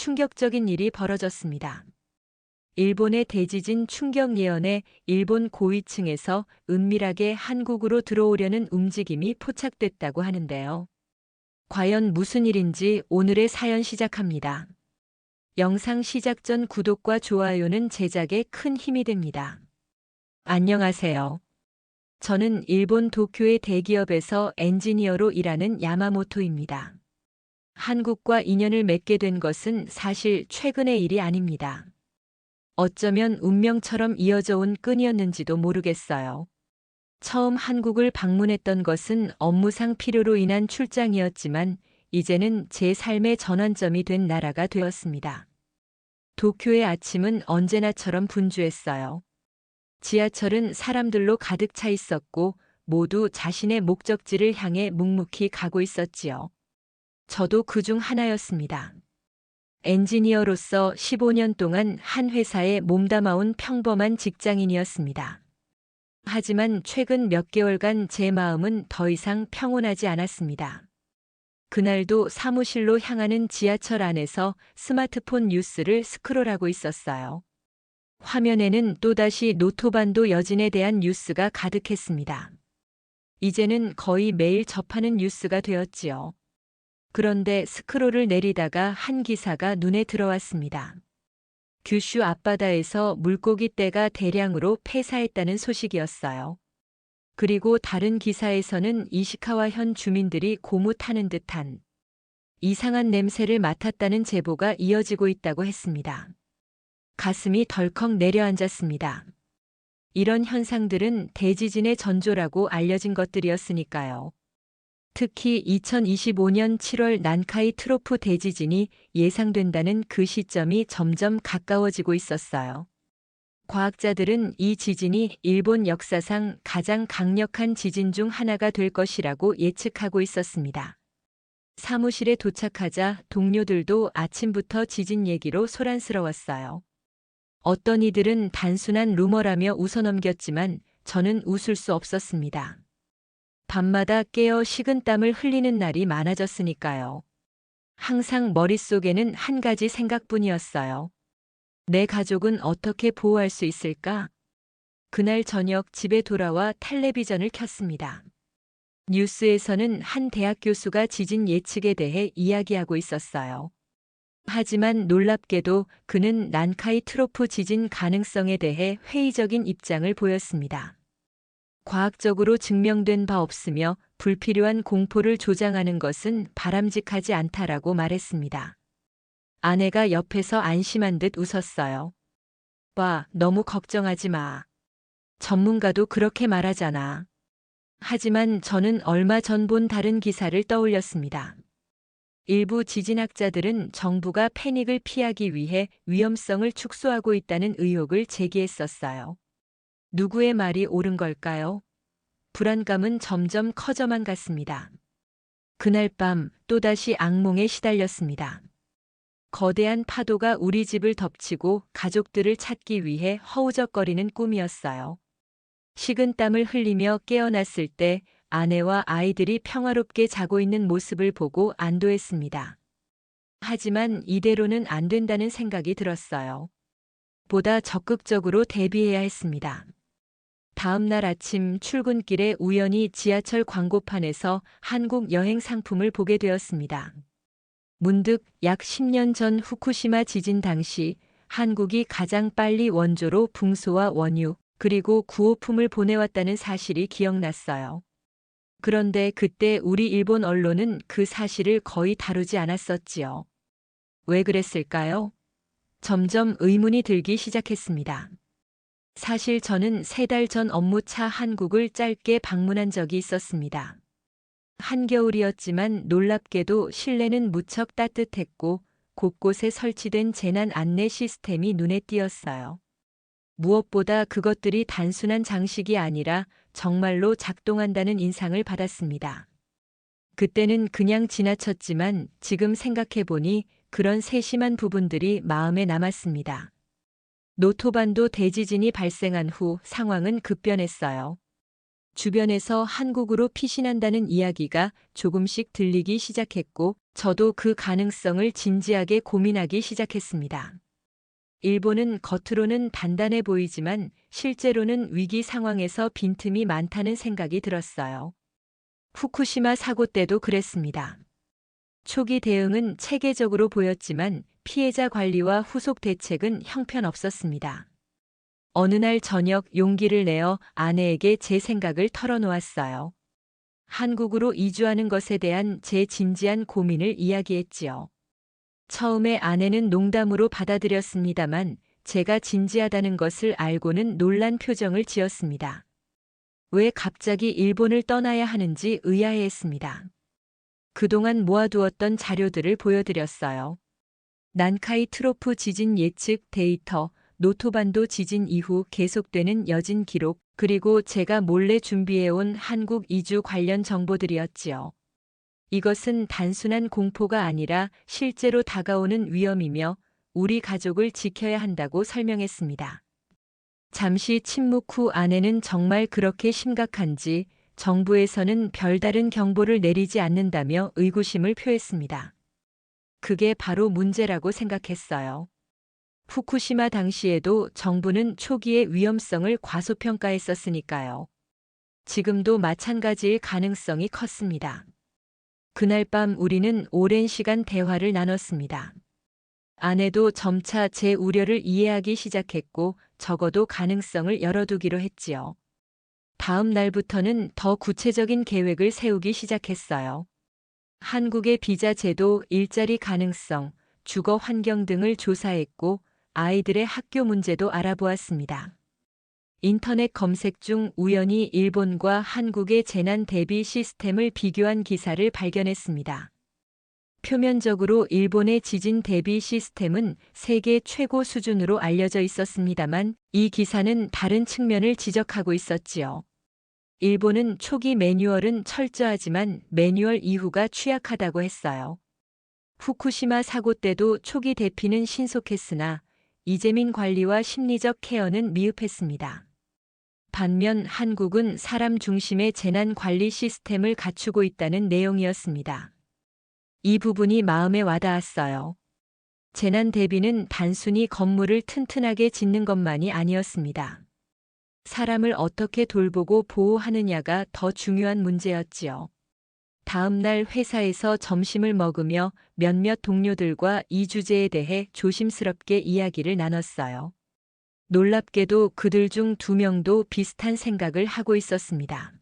충격적인 일이 벌어졌습니다. 일본의 대지진 충격 예언에 일본 고위층에서 은밀하게 한국으로 들어오려는 움직임이 포착됐다고 하는데요. 과연 무슨 일인지 오늘의 사연 시작합니다. 영상 시작 전 구독과 좋아요는 제작에 큰 힘이 됩니다. 안녕하세요. 저는 일본 도쿄의 대기업에서 엔지니어로 일하는 야마모토입니다. 한국과 인연을 맺게 된 것은 사실 최근의 일이 아닙니다. 어쩌면 운명처럼 이어져 온 끈이었는지도 모르겠어요. 처음 한국을 방문했던 것은 업무상 필요로 인한 출장이었지만 이제는 제 삶의 전환점이 된 나라가 되었습니다. 도쿄의 아침은 언제나처럼 분주했어요. 지하철은 사람들로 가득 차 있었고 모두 자신의 목적지를 향해 묵묵히 가고 있었지요. 저도 그중 하나였습니다. 엔지니어로서 15년 동안 한 회사에 몸담아온 평범한 직장인이었습니다. 하지만 최근 몇 개월간 제 마음은 더 이상 평온하지 않았습니다. 그날도 사무실로 향하는 지하철 안에서 스마트폰 뉴스를 스크롤하고 있었어요. 화면에는 또다시 노토반도 여진에 대한 뉴스가 가득했습니다. 이제는 거의 매일 접하는 뉴스가 되었지요. 그런데 스크롤을 내리다가 한 기사가 눈에 들어왔습니다. 규슈 앞바다에서 물고기 떼가 대량으로 폐사했다는 소식이었어요. 그리고 다른 기사에서는 이시카와현 주민들이 고무 타는 듯한 이상한 냄새를 맡았다는 제보가 이어지고 있다고 했습니다. 가슴이 덜컥 내려앉았습니다. 이런 현상들은 대지진의 전조라고 알려진 것들이었으니까요. 특히 2025년 7월 난카이 트로프 대지진이 예상된다는 그 시점이 점점 가까워지고 있었어요. 과학자들은 이 지진이 일본 역사상 가장 강력한 지진 중 하나가 될 것이라고 예측하고 있었습니다. 사무실에 도착하자 동료들도 아침부터 지진 얘기로 소란스러웠어요. 어떤 이들은 단순한 루머라며 웃어넘겼지만 저는 웃을 수 없었습니다. 밤마다 깨어 식은땀을 흘리는 날이 많아졌으니까요. 항상 머릿속에는 한 가지 생각뿐이었어요. 내 가족은 어떻게 보호할 수 있을까? 그날 저녁 집에 돌아와 텔레비전을 켰습니다. 뉴스에서는 한 대학 교수가 지진 예측에 대해 이야기하고 있었어요. 하지만 놀랍게도 그는 난카이 트로프 지진 가능성에 대해 회의적인 입장을 보였습니다. 과학적으로 증명된 바 없으며 불필요한 공포를 조장하는 것은 바람직하지 않다라고 말했습니다. 아내가 옆에서 안심한 듯 웃었어요. 봐, 너무 걱정하지 마. 전문가도 그렇게 말하잖아. 하지만 저는 얼마 전 본 다른 기사를 떠올렸습니다. 일부 지진학자들은 정부가 패닉을 피하기 위해 위험성을 축소하고 있다는 의혹을 제기했었어요. 누구의 말이 옳은 걸까요? 불안감은 점점 커져만 갔습니다. 그날 밤 또다시 악몽에 시달렸습니다. 거대한 파도가 우리 집을 덮치고 가족들을 찾기 위해 허우적거리는 꿈이었어요. 식은땀을 흘리며 깨어났을 때 아내와 아이들이 평화롭게 자고 있는 모습을 보고 안도했습니다. 하지만 이대로는 안 된다는 생각이 들었어요. 보다 적극적으로 대비해야 했습니다. 다음 날 아침 출근길에 우연히 지하철 광고판에서 한국 여행 상품을 보게 되었습니다. 문득 약 10년 전 후쿠시마 지진 당시 한국이 가장 빨리 원조로 붕소와 원유, 그리고 구호품을 보내왔다는 사실이 기억났어요. 그런데 그때 우리 일본 언론은 그 사실을 거의 다루지 않았었지요. 왜 그랬을까요? 점점 의문이 들기 시작했습니다. 사실 저는 3달 전 업무차 한국을 짧게 방문한 적이 있었습니다. 한겨울이었지만 놀랍게도 실내는 무척 따뜻했고 곳곳에 설치된 재난 안내 시스템이 눈에 띄었어요. 무엇보다 그것들이 단순한 장식이 아니라 정말로 작동한다는 인상을 받았습니다. 그때는 그냥 지나쳤지만 지금 생각해보니 그런 세심한 부분들이 마음에 남았습니다. 노토반도 대지진이 발생한 후 상황은 급변했어요. 주변에서 한국으로 피신한다는 이야기가 조금씩 들리기 시작했고 저도 그 가능성을 진지하게 고민하기 시작했습니다. 일본은 겉으로는 단단해 보이지만 실제로는 위기 상황에서 빈틈이 많다는 생각이 들었어요. 후쿠시마 사고 때도 그랬습니다. 초기 대응은 체계적으로 보였지만 피해자 관리와 후속 대책은 형편없었습니다. 어느 날 저녁 용기를 내어 아내에게 제 생각을 털어놓았어요. 한국으로 이주하는 것에 대한 제 진지한 고민을 이야기했지요. 처음에 아내는 농담으로 받아들였습니다만 제가 진지하다는 것을 알고는 놀란 표정을 지었습니다. 왜 갑자기 일본을 떠나야 하는지 의아해했습니다. 그동안 모아두었던 자료들을 보여드렸어요. 난카이 트로프 지진 예측 데이터, 노토반도 지진 이후 계속되는 여진 기록, 그리고 제가 몰래 준비해온 한국 이주 관련 정보들이었지요. 이것은 단순한 공포가 아니라 실제로 다가오는 위험이며 우리 가족을 지켜야 한다고 설명했습니다. 잠시 침묵 후 아내는 정말 그렇게 심각한지 정부에서는 별다른 경보를 내리지 않는다며 의구심을 표했습니다. 그게 바로 문제라고 생각했어요. 후쿠시마 당시에도 정부는 초기의 위험성을 과소평가했었으니까요. 지금도 마찬가지일 가능성이 컸습니다. 그날 밤 우리는 오랜 시간 대화를 나눴습니다. 아내도 점차 제 우려를 이해하기 시작했고 적어도 가능성을 열어두기로 했지요. 다음 날부터는 더 구체적인 계획을 세우기 시작했어요. 한국의 비자 제도, 일자리 가능성, 주거 환경 등을 조사했고 아이들의 학교 문제도 알아보았습니다. 인터넷 검색 중 우연히 일본과 한국의 재난 대비 시스템을 비교한 기사를 발견했습니다. 표면적으로 일본의 지진 대비 시스템은 세계 최고 수준으로 알려져 있었습니다만 이 기사는 다른 측면을 지적하고 있었지요. 일본은 초기 매뉴얼은 철저하지만 매뉴얼 이후가 취약하다고 했어요. 후쿠시마 사고 때도 초기 대피는 신속했으나 이재민 관리와 심리적 케어는 미흡했습니다. 반면 한국은 사람 중심의 재난 관리 시스템을 갖추고 있다는 내용이었습니다. 이 부분이 마음에 와닿았어요. 재난 대비는 단순히 건물을 튼튼하게 짓는 것만이 아니었습니다. 사람을 어떻게 돌보고 보호하느냐가 더 중요한 문제였지요. 다음 날 회사에서 점심을 먹으며 몇몇 동료들과 이 주제에 대해 조심스럽게 이야기를 나눴어요. 놀랍게도 그들 중 2명도 비슷한 생각을 하고 있었습니다.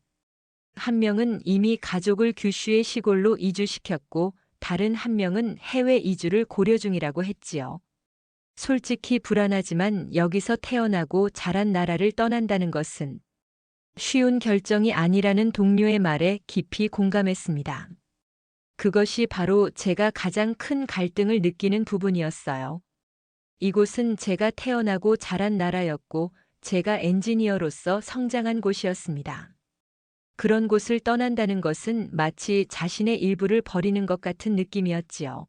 한 명은 이미 가족을 규슈의 시골로 이주시켰고 다른 한 명은 해외 이주를 고려 중이라고 했지요. 솔직히 불안하지만 여기서 태어나고 자란 나라를 떠난다는 것은 쉬운 결정이 아니라는 동료의 말에 깊이 공감했습니다. 그것이 바로 제가 가장 큰 갈등을 느끼는 부분이었어요. 이곳은 제가 태어나고 자란 나라였고 제가 엔지니어로서 성장한 곳이었습니다. 그런 곳을 떠난다는 것은 마치 자신의 일부를 버리는 것 같은 느낌이었지요.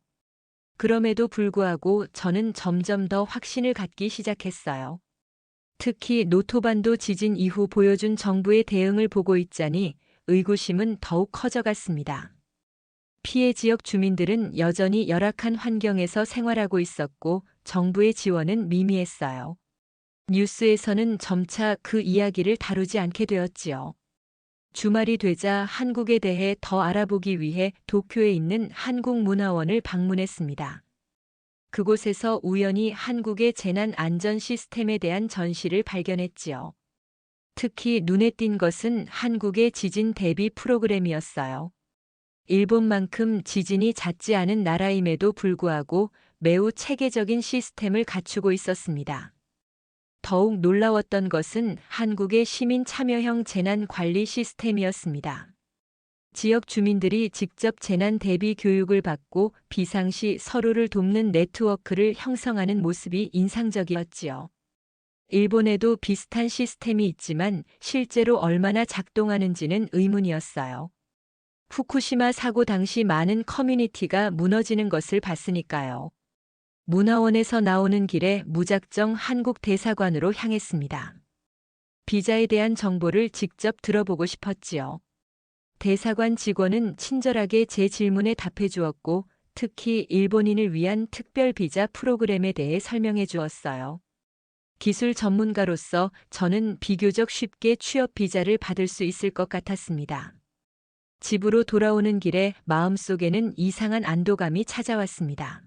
그럼에도 불구하고 저는 점점 더 확신을 갖기 시작했어요. 특히 노토반도 지진 이후 보여준 정부의 대응을 보고 있자니 의구심은 더욱 커져갔습니다. 피해 지역 주민들은 여전히 열악한 환경에서 생활하고 있었고 정부의 지원은 미미했어요. 뉴스에서는 점차 그 이야기를 다루지 않게 되었지요. 주말이 되자 한국에 대해 더 알아보기 위해 도쿄에 있는 한국문화원을 방문했습니다. 그곳에서 우연히 한국의 재난 안전 시스템에 대한 전시를 발견했지요. 특히 눈에 띈 것은 한국의 지진 대비 프로그램이었어요. 일본만큼 지진이 잦지 않은 나라임에도 불구하고 매우 체계적인 시스템을 갖추고 있었습니다. 더욱 놀라웠던 것은 한국의 시민 참여형 재난 관리 시스템이었습니다. 지역 주민들이 직접 재난 대비 교육을 받고 비상시 서로를 돕는 네트워크를 형성하는 모습이 인상적이었지요. 일본에도 비슷한 시스템이 있지만 실제로 얼마나 작동하는지는 의문이었어요. 후쿠시마 사고 당시 많은 커뮤니티가 무너지는 것을 봤으니까요. 문화원에서 나오는 길에 무작정 한국 대사관으로 향했습니다. 비자에 대한 정보를 직접 들어보고 싶었지요. 대사관 직원은 친절하게 제 질문에 답해 주었고 특히 일본인을 위한 특별 비자 프로그램에 대해 설명해 주었어요. 기술 전문가로서 저는 비교적 쉽게 취업 비자를 받을 수 있을 것 같았습니다. 집으로 돌아오는 길에 마음속에는 이상한 안도감이 찾아왔습니다.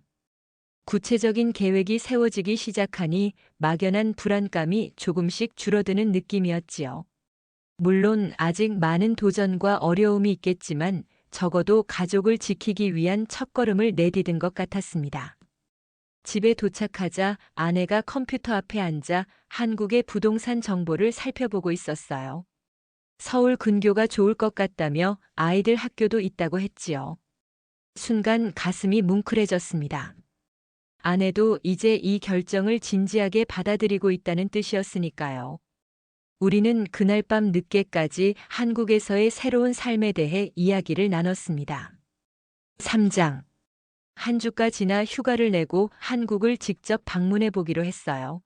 구체적인 계획이 세워지기 시작하니 막연한 불안감이 조금씩 줄어드는 느낌이었지요. 물론 아직 많은 도전과 어려움이 있겠지만 적어도 가족을 지키기 위한 첫걸음을 내디딘 것 같았습니다. 집에 도착하자 아내가 컴퓨터 앞에 앉아 한국의 부동산 정보를 살펴보고 있었어요. 서울 근교가 좋을 것 같다며 아이들 학교도 있다고 했지요. 순간 가슴이 뭉클해졌습니다. 아내도 이제 이 결정을 진지하게 받아들이고 있다는 뜻이었으니까요. 우리는 그날 밤 늦게까지 한국에서의 새로운 삶에 대해 이야기를 나눴습니다. 3장. 한 주가 지나 휴가를 내고 한국을 직접 방문해 보기로 했어요.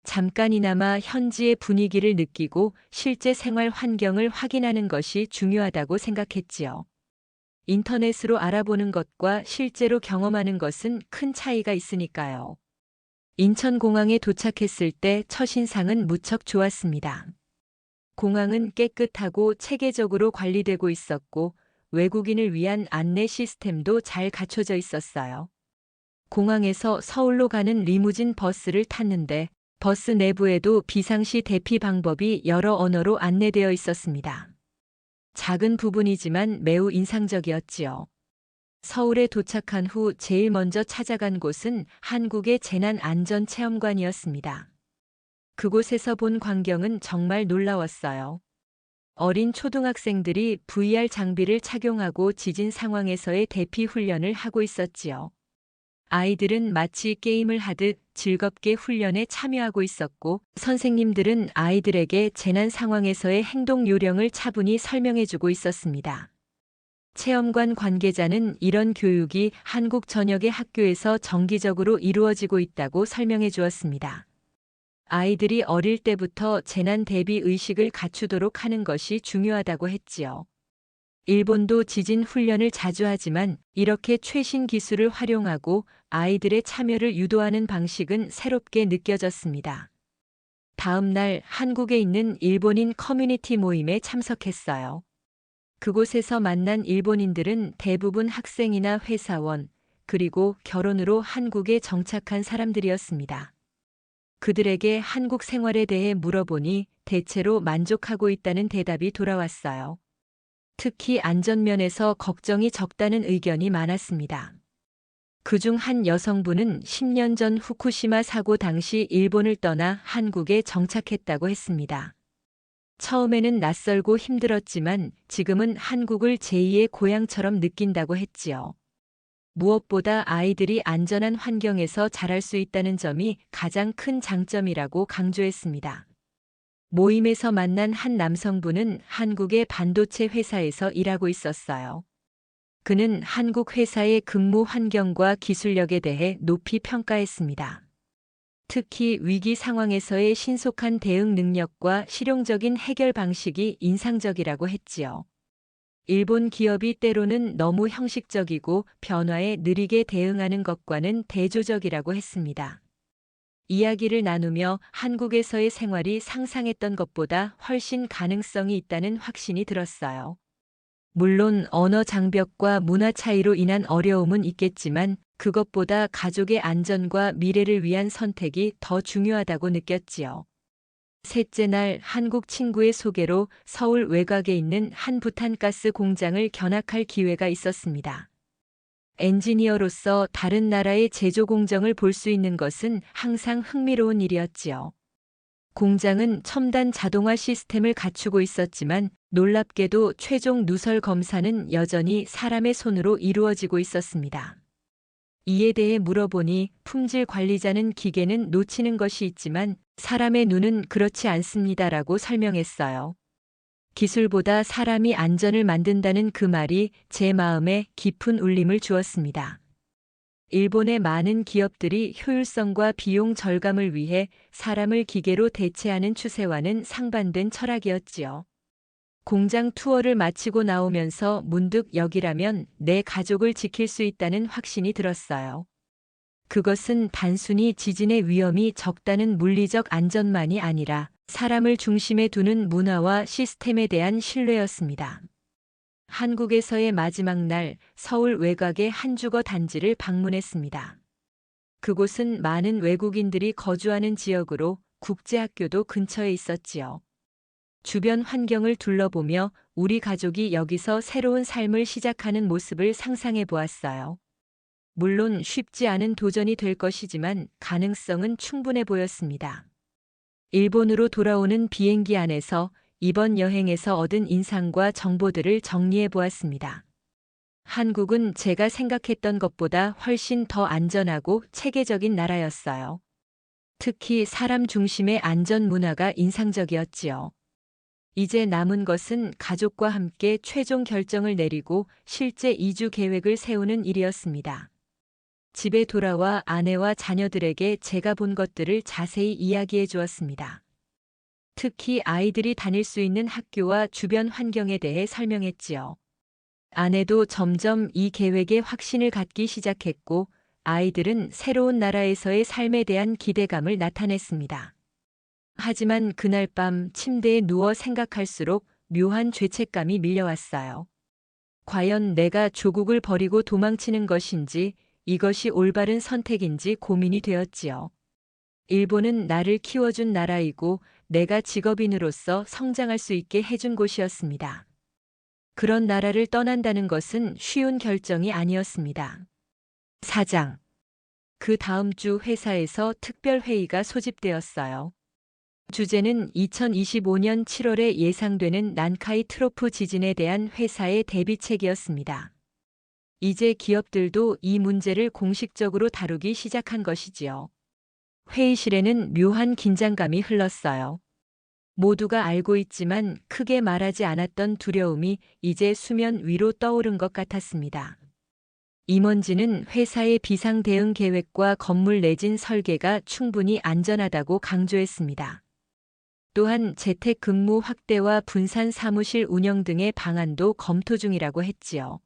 잠깐이나마 현지의 분위기를 느끼고 실제 생활 환경을 확인하는 것이 중요하다고 생각했지요. 인터넷으로 알아보는 것과 실제로 경험하는 것은 큰 차이가 있으니까요. 인천공항에 도착했을 때 첫인상은 무척 좋았습니다. 공항은 깨끗하고 체계적으로 관리되고 있었고 외국인을 위한 안내 시스템도 잘 갖춰져 있었어요. 공항에서 서울로 가는 리무진 버스를 탔는데 버스 내부에도 비상시 대피 방법이 여러 언어로 안내되어 있었습니다. 작은 부분이지만 매우 인상적이었지요. 서울에 도착한 후 제일 먼저 찾아간 곳은 한국의 재난안전체험관이었습니다. 그곳에서 본 광경은 정말 놀라웠어요. 어린 초등학생들이 VR 장비를 착용하고 지진 상황에서의 대피 훈련을 하고 있었지요. 아이들은 마치 게임을 하듯 즐겁게 훈련에 참여하고 있었고, 선생님들은 아이들에게 재난 상황에서의 행동 요령을 차분히 설명해주고 있었습니다. 체험관 관계자는 이런 교육이 한국 전역의 학교에서 정기적으로 이루어지고 있다고 설명해 주었습니다. 아이들이 어릴 때부터 재난 대비 의식을 갖추도록 하는 것이 중요하다고 했지요. 일본도 지진 훈련을 자주 하지만 이렇게 최신 기술을 활용하고 아이들의 참여를 유도하는 방식은 새롭게 느껴졌습니다. 다음 날 한국에 있는 일본인 커뮤니티 모임에 참석했어요. 그곳에서 만난 일본인들은 대부분 학생이나 회사원, 그리고 결혼으로 한국에 정착한 사람들이었습니다. 그들에게 한국 생활에 대해 물어보니 대체로 만족하고 있다는 대답이 돌아왔어요. 특히 안전면에서 걱정이 적다는 의견이 많았습니다. 그중 한 여성분은 10년 전 후쿠시마 사고 당시 일본을 떠나 한국에 정착했다고 했습니다. 처음에는 낯설고 힘들었지만 지금은 한국을 제2의 고향처럼 느낀다고 했지요. 무엇보다 아이들이 안전한 환경에서 자랄 수 있다는 점이 가장 큰 장점이라고 강조했습니다. 모임에서 만난 한 남성분은 한국의 반도체 회사에서 일하고 있었어요. 그는 한국 회사의 근무 환경과 기술력에 대해 높이 평가했습니다. 특히 위기 상황에서의 신속한 대응 능력과 실용적인 해결 방식이 인상적이라고 했지요. 일본 기업이 때로는 너무 형식적이고 변화에 느리게 대응하는 것과는 대조적이라고 했습니다. 이야기를 나누며 한국에서의 생활이 상상했던 것보다 훨씬 가능성이 있다는 확신이 들었어요. 물론 언어 장벽과 문화 차이로 인한 어려움은 있겠지만 그것보다 가족의 안전과 미래를 위한 선택이 더 중요하다고 느꼈지요. 셋째 날 한국 친구의 소개로 서울 외곽에 있는 한 부탄가스 공장을 견학할 기회가 있었습니다. 엔지니어로서 다른 나라의 제조 공정을 볼 수 있는 것은 항상 흥미로운 일이었지요. 공장은 첨단 자동화 시스템을 갖추고 있었지만 놀랍게도 최종 누설 검사는 여전히 사람의 손으로 이루어지고 있었습니다. 이에 대해 물어보니 품질 관리자는 기계는 놓치는 것이 있지만 사람의 눈은 그렇지 않습니다라고 설명했어요. 기술보다 사람이 안전을 만든다는 그 말이 제 마음에 깊은 울림을 주었습니다. 일본의 많은 기업들이 효율성과 비용 절감을 위해 사람을 기계로 대체하는 추세와는 상반된 철학이었지요. 공장 투어를 마치고 나오면서 문득 여기라면 내 가족을 지킬 수 있다는 확신이 들었어요. 그것은 단순히 지진의 위험이 적다는 물리적 안전만이 아니라 사람을 중심에 두는 문화와 시스템에 대한 신뢰였습니다. 한국에서의 마지막 날 서울 외곽의 한 주거 단지를 방문했습니다. 그곳은 많은 외국인들이 거주하는 지역으로 국제학교도 근처에 있었지요. 주변 환경을 둘러보며 우리 가족이 여기서 새로운 삶을 시작하는 모습을 상상해 보았어요. 물론 쉽지 않은 도전이 될 것이지만 가능성은 충분해 보였습니다. 일본으로 돌아오는 비행기 안에서 이번 여행에서 얻은 인상과 정보들을 정리해 보았습니다. 한국은 제가 생각했던 것보다 훨씬 더 안전하고 체계적인 나라였어요. 특히 사람 중심의 안전 문화가 인상적이었지요. 이제 남은 것은 가족과 함께 최종 결정을 내리고 실제 이주 계획을 세우는 일이었습니다. 집에 돌아와 아내와 자녀들에게 제가 본 것들을 자세히 이야기해 주었습니다. 특히 아이들이 다닐 수 있는 학교와 주변 환경에 대해 설명했지요. 아내도 점점 이 계획에 확신을 갖기 시작했고, 아이들은 새로운 나라에서의 삶에 대한 기대감을 나타냈습니다. 하지만 그날 밤 침대에 누워 생각할수록 묘한 죄책감이 밀려왔어요. 과연 내가 조국을 버리고 도망치는 것인지, 이것이 올바른 선택인지 고민이 되었지요. 일본은 나를 키워준 나라이고 내가 직업인으로서 성장할 수 있게 해준 곳이었습니다. 그런 나라를 떠난다는 것은 쉬운 결정이 아니었습니다. 사장. 그 다음 주 회사에서 특별회의가 소집되었어요. 주제는 2025년 7월에 예상되는 난카이 트로프 지진에 대한 회사의 대비책이었습니다. 이제 기업들도 이 문제를 공식적으로 다루기 시작한 것이지요. 회의실에는 묘한 긴장감이 흘렀어요. 모두가 알고 있지만 크게 말하지 않았던 두려움이 이제 수면 위로 떠오른 것 같았습니다. 임원진은 회사의 비상 대응 계획과 건물 내진 설계가 충분히 안전하다고 강조했습니다. 또한 재택 근무 확대와 분산 사무실 운영 등의 방안도 검토 중이라고 했지요.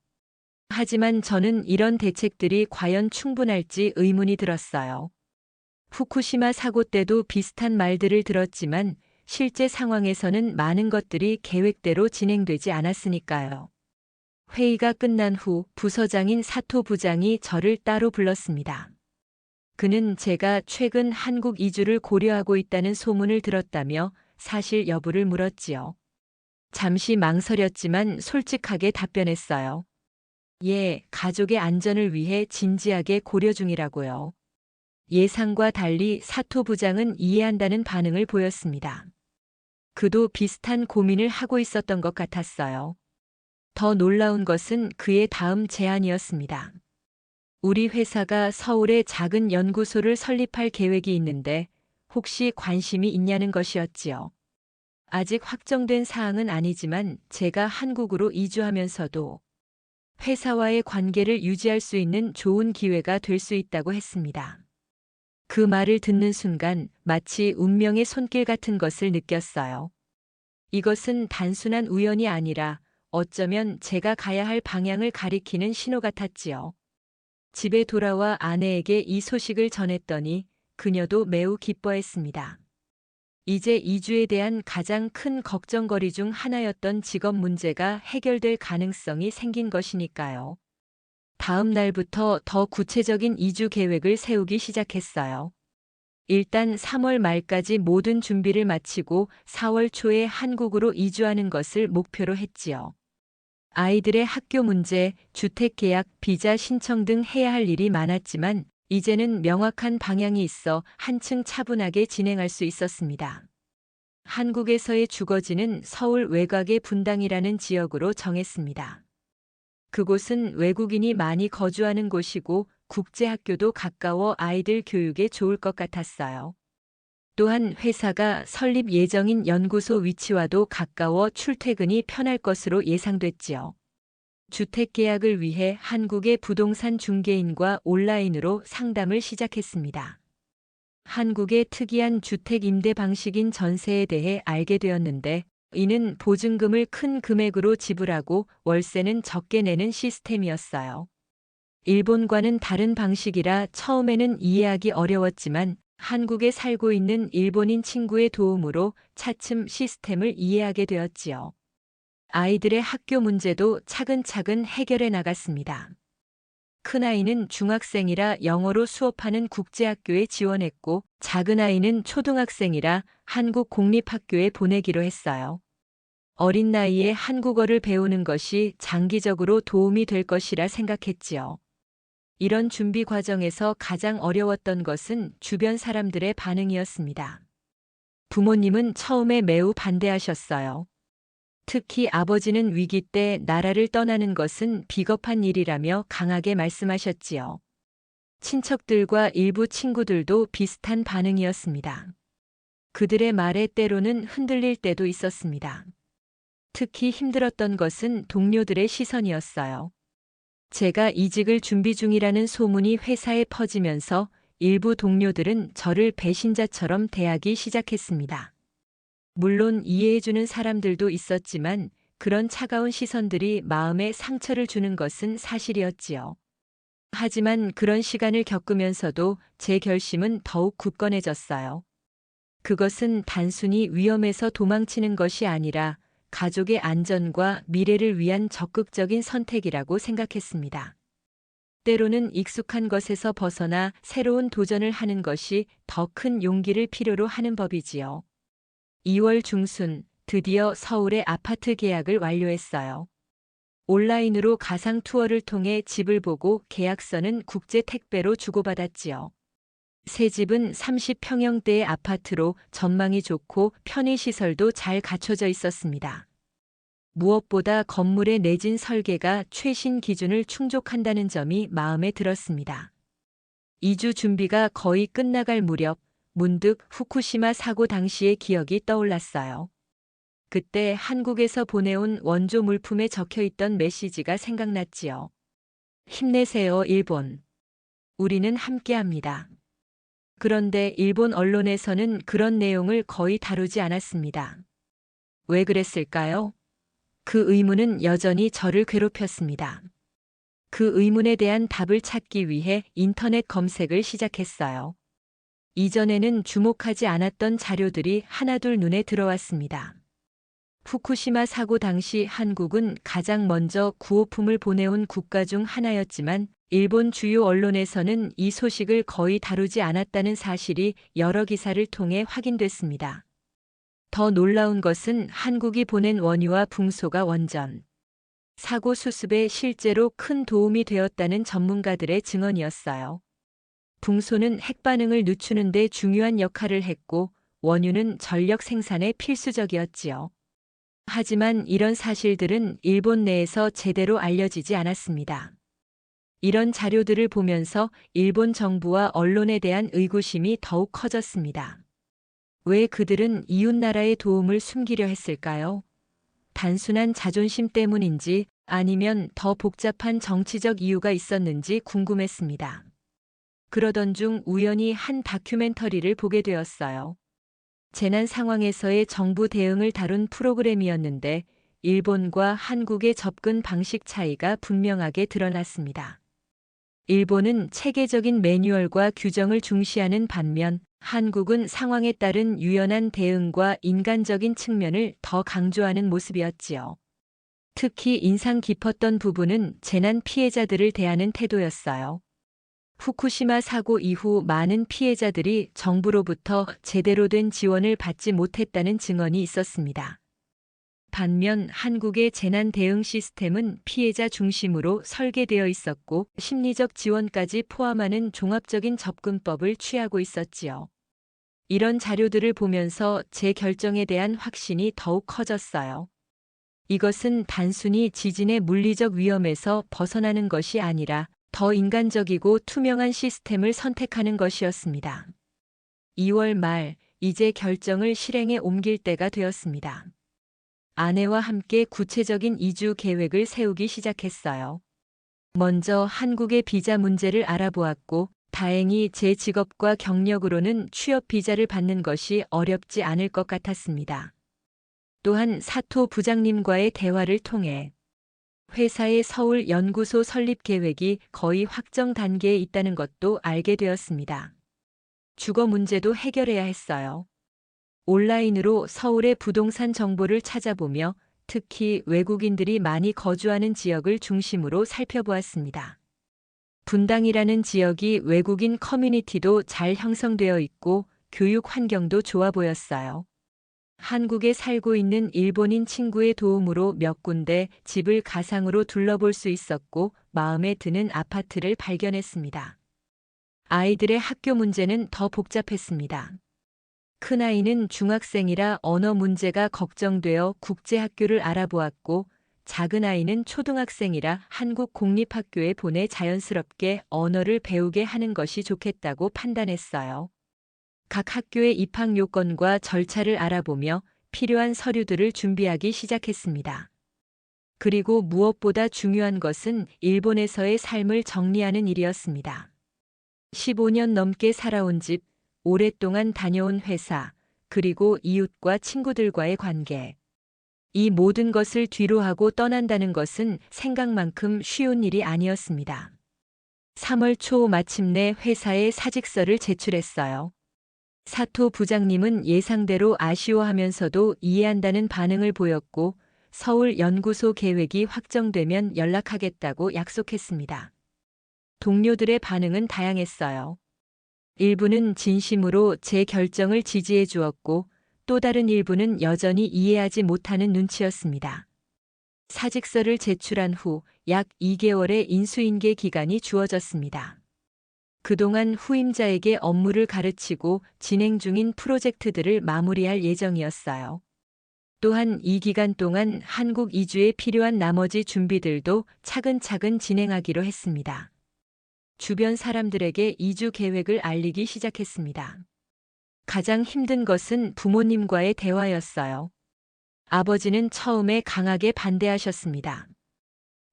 하지만 저는 이런 대책들이 과연 충분할지 의문이 들었어요. 후쿠시마 사고 때도 비슷한 말들을 들었지만 실제 상황에서는 많은 것들이 계획대로 진행되지 않았으니까요. 회의가 끝난 후 부서장인 사토 부장이 저를 따로 불렀습니다. 그는 제가 최근 한국 이주를 고려하고 있다는 소문을 들었다며 사실 여부를 물었지요. 잠시 망설였지만 솔직하게 답변했어요. 예, 가족의 안전을 위해 진지하게 고려 중이라고요. 예상과 달리 사토 부장은 이해한다는 반응을 보였습니다. 그도 비슷한 고민을 하고 있었던 것 같았어요. 더 놀라운 것은 그의 다음 제안이었습니다. 우리 회사가 서울에 작은 연구소를 설립할 계획이 있는데 혹시 관심이 있냐는 것이었지요. 아직 확정된 사항은 아니지만 제가 한국으로 이주하면서도 회사와의 관계를 유지할 수 있는 좋은 기회가 될 수 있다고 했습니다. 그 말을 듣는 순간 마치 운명의 손길 같은 것을 느꼈어요. 이것은 단순한 우연이 아니라 어쩌면 제가 가야 할 방향을 가리키는 신호 같았지요. 집에 돌아와 아내에게 이 소식을 전했더니 그녀도 매우 기뻐했습니다. 이제 이주에 대한 가장 큰 걱정거리 중 하나였던 직업 문제가 해결될 가능성이 생긴 것이니까요. 다음 날부터 더 구체적인 이주 계획을 세우기 시작했어요. 일단 3월 말까지 모든 준비를 마치고 4월 초에 한국으로 이주하는 것을 목표로 했지요. 아이들의 학교 문제, 주택 계약, 비자 신청 등 해야 할 일이 많았지만 이제는 명확한 방향이 있어 한층 차분하게 진행할 수 있었습니다. 한국에서의 주거지는 서울 외곽의 분당이라는 지역으로 정했습니다. 그곳은 외국인이 많이 거주하는 곳이고 국제학교도 가까워 아이들 교육에 좋을 것 같았어요. 또한 회사가 설립 예정인 연구소 위치와도 가까워 출퇴근이 편할 것으로 예상됐지요. 주택 계약을 위해 한국의 부동산 중개인과 온라인으로 상담을 시작했습니다. 한국의 특이한 주택 임대 방식인 전세에 대해 알게 되었는데 이는 보증금을 큰 금액으로 지불하고 월세는 적게 내는 시스템이었어요. 일본과는 다른 방식이라 처음에는 이해하기 어려웠지만 한국에 살고 있는 일본인 친구의 도움으로 차츰 시스템을 이해하게 되었지요. 아이들의 학교 문제도 차근차근 해결해 나갔습니다. 큰아이는 중학생이라 영어로 수업하는 국제학교에 지원했고, 작은아이는 초등학생이라 한국 공립학교에 보내기로 했어요. 어린 나이에 한국어를 배우는 것이 장기적으로 도움이 될 것이라 생각했지요. 이런 준비 과정에서 가장 어려웠던 것은 주변 사람들의 반응이었습니다. 부모님은 처음에 매우 반대하셨어요. 특히 아버지는 위기 때 나라를 떠나는 것은 비겁한 일이라며 강하게 말씀하셨지요. 친척들과 일부 친구들도 비슷한 반응이었습니다. 그들의 말에 때로는 흔들릴 때도 있었습니다. 특히 힘들었던 것은 동료들의 시선이었어요. 제가 이직을 준비 중이라는 소문이 회사에 퍼지면서 일부 동료들은 저를 배신자처럼 대하기 시작했습니다. 물론 이해해주는 사람들도 있었지만 그런 차가운 시선들이 마음에 상처를 주는 것은 사실이었지요. 하지만 그런 시간을 겪으면서도 제 결심은 더욱 굳건해졌어요. 그것은 단순히 위험에서 도망치는 것이 아니라 가족의 안전과 미래를 위한 적극적인 선택이라고 생각했습니다. 때로는 익숙한 것에서 벗어나 새로운 도전을 하는 것이 더 큰 용기를 필요로 하는 법이지요. 2월 중순 드디어 서울의 아파트 계약을 완료했어요. 온라인으로 가상 투어를 통해 집을 보고 계약서는 국제 택배로 주고받았지요. 새 집은 30평형대의 아파트로 전망이 좋고 편의시설도 잘 갖춰져 있었습니다. 무엇보다 건물의 내진 설계가 최신 기준을 충족한다는 점이 마음에 들었습니다. 이주 준비가 거의 끝나갈 무렵 문득 후쿠시마 사고 당시의 기억이 떠올랐어요. 그때 한국에서 보내온 원조 물품에 적혀있던 메시지가 생각났지요. 힘내세요, 일본. 우리는 함께합니다. 그런데 일본 언론에서는 그런 내용을 거의 다루지 않았습니다. 왜 그랬을까요? 그 의문은 여전히 저를 괴롭혔습니다. 그 의문에 대한 답을 찾기 위해 인터넷 검색을 시작했어요. 이전에는 주목하지 않았던 자료들이 하나둘 눈에 들어왔습니다. 후쿠시마 사고 당시 한국은 가장 먼저 구호품을 보내온 국가 중 하나였지만 일본 주요 언론에서는 이 소식을 거의 다루지 않았다는 사실이 여러 기사를 통해 확인됐습니다. 더 놀라운 것은 한국이 보낸 원유와 붕소가 원전 사고 수습에 실제로 큰 도움이 되었다는 전문가들의 증언이었어요. 붕소는 핵반응을 늦추는 데 중요한 역할을 했고 원유는 전력 생산에 필수적이었지요. 하지만 이런 사실들은 일본 내에서 제대로 알려지지 않았습니다. 이런 자료들을 보면서 일본 정부와 언론에 대한 의구심이 더욱 커졌습니다. 왜 그들은 이웃나라의 도움을 숨기려 했을까요? 단순한 자존심 때문인지 아니면 더 복잡한 정치적 이유가 있었는지 궁금했습니다. 그러던 중 우연히 한 다큐멘터리를 보게 되었어요. 재난 상황에서의 정부 대응을 다룬 프로그램이었는데 일본과 한국의 접근 방식 차이가 분명하게 드러났습니다. 일본은 체계적인 매뉴얼과 규정을 중시하는 반면 한국은 상황에 따른 유연한 대응과 인간적인 측면을 더 강조하는 모습이었지요. 특히 인상 깊었던 부분은 재난 피해자들을 대하는 태도였어요. 후쿠시마 사고 이후 많은 피해자들이 정부로부터 제대로 된 지원을 받지 못했다는 증언이 있었습니다. 반면 한국의 재난 대응 시스템은 피해자 중심으로 설계되어 있었고 심리적 지원까지 포함하는 종합적인 접근법을 취하고 있었지요. 이런 자료들을 보면서 제 결정에 대한 확신이 더욱 커졌어요. 이것은 단순히 지진의 물리적 위험에서 벗어나는 것이 아니라 더 인간적이고 투명한 시스템을 선택하는 것이었습니다. 2월 말, 이제 결정을 실행에 옮길 때가 되었습니다. 아내와 함께 구체적인 이주 계획을 세우기 시작했어요. 먼저 한국의 비자 문제를 알아보았고, 다행히 제 직업과 경력으로는 취업 비자를 받는 것이 어렵지 않을 것 같았습니다. 또한 사토 부장님과의 대화를 통해 회사의 서울 연구소 설립 계획이 거의 확정 단계에 있다는 것도 알게 되었습니다. 주거 문제도 해결해야 했어요. 온라인으로 서울의 부동산 정보를 찾아보며 특히 외국인들이 많이 거주하는 지역을 중심으로 살펴보았습니다. 분당이라는 지역이 외국인 커뮤니티도 잘 형성되어 있고 교육 환경도 좋아 보였어요. 한국에 살고 있는 일본인 친구의 도움으로 몇 군데 집을 가상으로 둘러볼 수 있었고 마음에 드는 아파트를 발견했습니다. 아이들의 학교 문제는 더 복잡했습니다. 큰아이는 중학생이라 언어 문제가 걱정되어 국제학교를 알아보았고 작은아이는 초등학생이라 한국 공립학교에 보내 자연스럽게 언어를 배우게 하는 것이 좋겠다고 판단했어요. 각 학교의 입학 요건과 절차를 알아보며 필요한 서류들을 준비하기 시작했습니다. 그리고 무엇보다 중요한 것은 일본에서의 삶을 정리하는 일이었습니다. 15년 넘게 살아온 집, 오랫동안 다녀온 회사, 그리고 이웃과 친구들과의 관계. 이 모든 것을 뒤로 하고 떠난다는 것은 생각만큼 쉬운 일이 아니었습니다. 3월 초 마침내 회사에 사직서를 제출했어요. 사토 부장님은 예상대로 아쉬워하면서도 이해한다는 반응을 보였고 서울 연구소 계획이 확정되면 연락하겠다고 약속했습니다. 동료들의 반응은 다양했어요. 일부는 진심으로 제 결정을 지지해 주었고 또 다른 일부는 여전히 이해하지 못하는 눈치였습니다. 사직서를 제출한 후 약 2개월의 인수인계 기간이 주어졌습니다. 그동안 후임자에게 업무를 가르치고 진행 중인 프로젝트들을 마무리할 예정이었어요. 또한 이 기간 동안 한국 이주에 필요한 나머지 준비들도 차근차근 진행하기로 했습니다. 주변 사람들에게 이주 계획을 알리기 시작했습니다. 가장 힘든 것은 부모님과의 대화였어요. 아버지는 처음에 강하게 반대하셨습니다.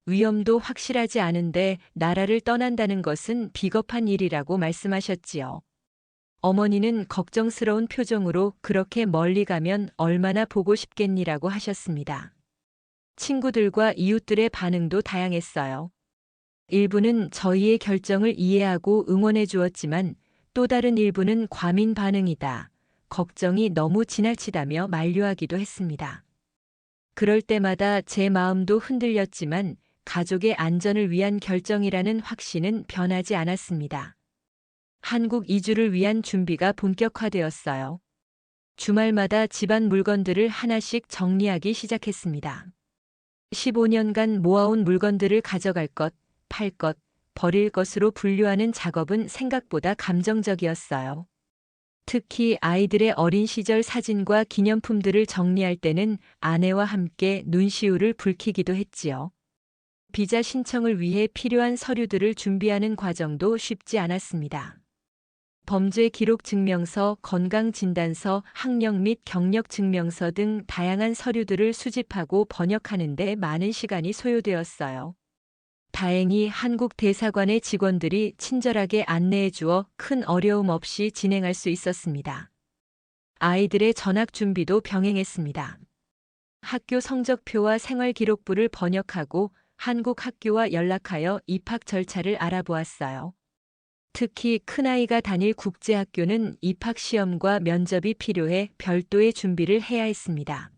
위험도 확실하지 않은데 나라를 떠난다는 것은 비겁한 일이라고 말씀하셨지요. 어머니는 걱정스러운 표정으로 그렇게 멀리 가면 얼마나 보고 싶겠니라고 하셨습니다. 친구들과 이웃들의 반응도 다양했어요. 일부는 저희의 결정을 이해하고 응원해 주었지만 또 다른 일부는 과민 반응이다. 걱정이 너무 지나치다며 만류하기도 했습니다. 그럴 때마다 제 마음도 흔들렸지만 가족의 안전을 위한 결정이라는 확신은 변하지 않았습니다. 한국 이주를 위한 준비가 본격화되었어요. 주말마다 집안 물건들을 하나씩 정리하기 시작했습니다. 15년간 모아온 물건들을 가져갈 것, 팔 것, 버릴 것으로 분류하는 작업은 생각보다 감정적이었어요. 특히 아이들의 어린 시절 사진과 기념품들을 정리할 때는 아내와 함께 눈시울을 붉히기도 했지요. 비자 신청을 위해 필요한 서류들을 준비하는 과정도 쉽지 않았습니다. 범죄 기록 증명서, 건강 진단서, 학력 및 경력 증명서 등 다양한 서류들을 수집하고 번역하는 데 많은 시간이 소요되었어요. 다행히 한국 대사관의 직원들이 친절하게 안내해 주어 큰 어려움 없이 진행할 수 있었습니다. 아이들의 전학 준비도 병행했습니다. 학교 성적표와 생활기록부를 번역하고 한국 학교와 연락하여 입학 절차를 알아보았어요. 특히 큰아이가 다닐 국제학교는 입학시험과 면접이 필요해 별도의 준비를 해야 했습니다.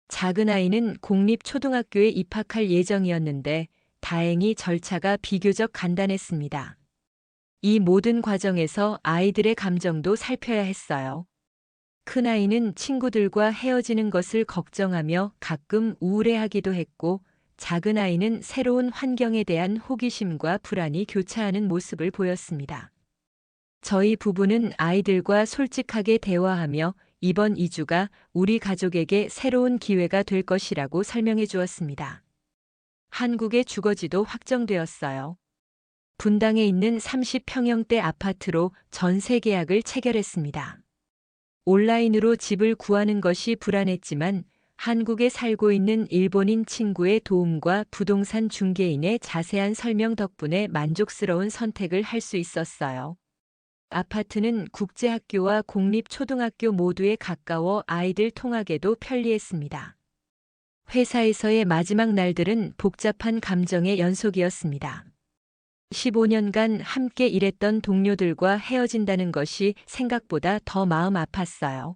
작은아이는 공립초등학교에 입학할 예정이었는데 다행히 절차가 비교적 간단했습니다. 이 모든 과정에서 아이들의 감정도 살펴야 했어요. 큰아이는 친구들과 헤어지는 것을 걱정하며 가끔 우울해하기도 했고 작은아이는 새로운 환경에 대한 호기심과 불안이 교차하는 모습을 보였습니다. 저희 부부는 아이들과 솔직하게 대화하며 이번 이주가 우리 가족에게 새로운 기회가 될 것이라고 설명해 주었습니다. 한국의 주거지도 확정되었어요. 분당에 있는 30평형대 아파트로 전세 계약을 체결했습니다. 온라인으로 집을 구하는 것이 불안했지만 한국에 살고 있는 일본인 친구의 도움과 부동산 중개인의 자세한 설명 덕분에 만족스러운 선택을 할 수 있었어요. 아파트는 국제학교와 공립초등학교 모두에 가까워 아이들 통학에도 편리했습니다. 회사에서의 마지막 날들은 복잡한 감정의 연속이었습니다. 15년간 함께 일했던 동료들과 헤어진다는 것이 생각보다 더 마음 아팠어요.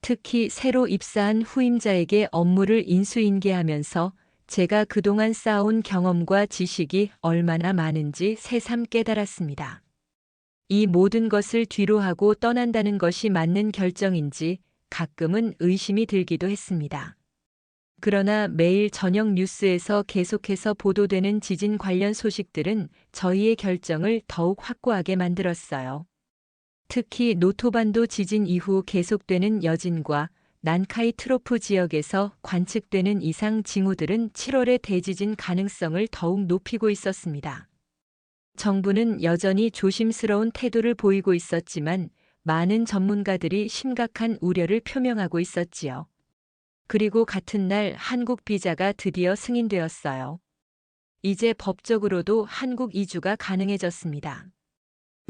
특히 새로 입사한 후임자에게 업무를 인수인계하면서 제가 그동안 쌓아온 경험과 지식이 얼마나 많은지 새삼 깨달았습니다. 이 모든 것을 뒤로하고 떠난다는 것이 맞는 결정인지 가끔은 의심이 들기도 했습니다. 그러나 매일 저녁 뉴스에서 계속해서 보도되는 지진 관련 소식들은 저희의 결정을 더욱 확고하게 만들었어요. 특히 노토반도 지진 이후 계속되는 여진과 난카이 트로프 지역에서 관측되는 이상 징후들은 7월의 대지진 가능성을 더욱 높이고 있었습니다. 정부는 여전히 조심스러운 태도를 보이고 있었지만 많은 전문가들이 심각한 우려를 표명하고 있었지요. 그리고 같은 날 한국 비자가 드디어 승인되었어요. 이제 법적으로도 한국 이주가 가능해졌습니다.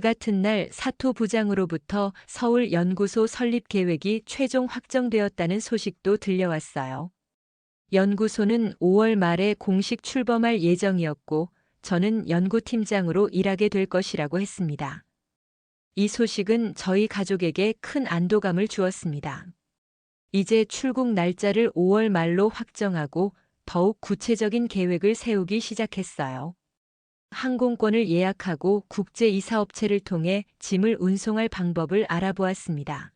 같은 날 사토 부장으로부터 서울 연구소 설립 계획이 최종 확정되었다는 소식도 들려왔어요. 연구소는 5월 말에 공식 출범할 예정이었고 저는 연구팀장으로 일하게 될 것이라고 했습니다. 이 소식은 저희 가족에게 큰 안도감을 주었습니다. 이제 출국 날짜를 5월 말로 확정하고 더욱 구체적인 계획을 세우기 시작했어요. 항공권을 예약하고 국제이사업체를 통해 짐을 운송할 방법을 알아보았습니다.